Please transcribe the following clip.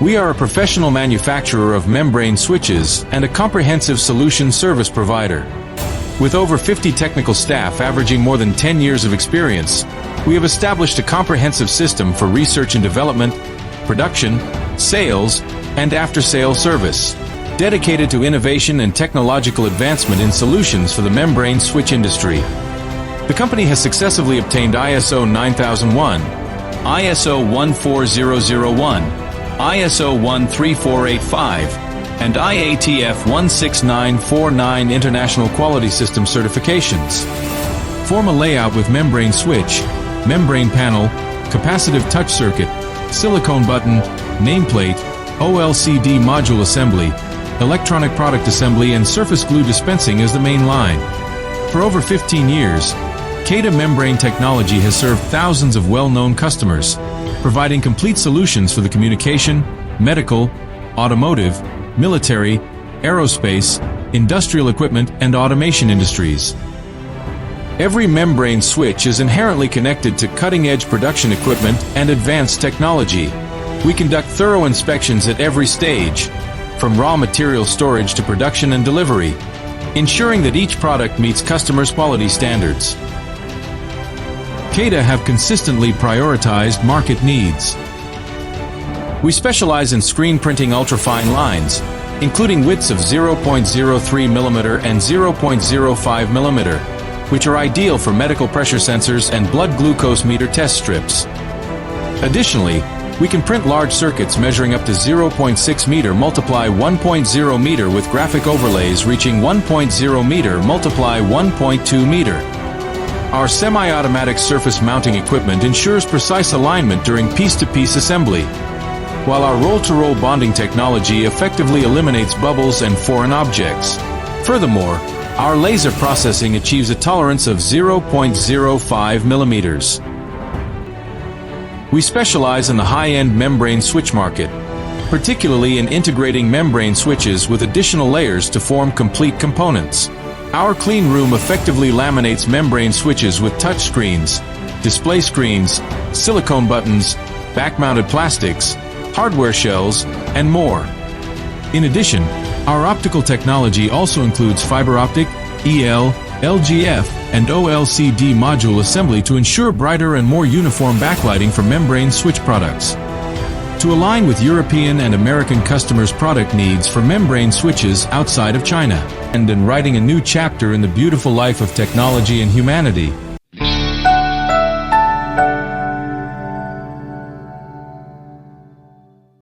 We are a professional manufacturer of membrane switches and a comprehensive solution service provider. With over 50 technical staff averaging more than 10 years of experience, we have established a comprehensive system for research and development, production, sales, and after-sales service, dedicated to innovation and technological advancement in solutions for the membrane switch industry. The company has successfully obtained ISO 9001, ISO 14001, ISO 13485, and IATF 16949 International Quality System certifications. Form a layout with membrane switch, membrane panel, capacitive touch circuit, silicone button, nameplate, OLCD module assembly, electronic product assembly, and surface glue dispensing as the main line. For over 15 years, CADA membrane technology has served thousands of well-known customers, providing complete solutions for the communication, medical, automotive, military, aerospace, industrial equipment, and automation industries. Every membrane switch is inherently connected to cutting-edge production equipment and advanced technology. We conduct thorough inspections at every stage, from raw material storage to production and delivery, ensuring that each product meets customers' quality standards. CADA have consistently prioritized market needs. We specialize in screen printing ultrafine lines, including widths of 0.03 mm and 0.05 mm, which are ideal for medical pressure sensors and blood glucose meter test strips. Additionally, we can print large circuits measuring up to 0.6 meter multiply 1.0 meter with graphic overlays reaching 1.0 meter multiply 1.2 meter. Our semi-automatic surface mounting equipment ensures precise alignment during piece-to-piece assembly, while our roll-to-roll bonding technology effectively eliminates bubbles and foreign objects. Furthermore, our laser processing achieves a tolerance of 0.05 millimeters. We specialize in the high-end membrane switch market, particularly in integrating membrane switches with additional layers to form complete components. Our clean room effectively laminates membrane switches with touch screens, display screens, silicone buttons, back-mounted plastics, hardware shells, and more. In addition, our optical technology also includes fiber optic, EL, LGF, and OLCD module assembly to ensure brighter and more uniform backlighting for membrane switch products. To align with European and American customers' product needs for membrane switches outside of China, and in writing a new chapter in the beautiful life of technology and humanity.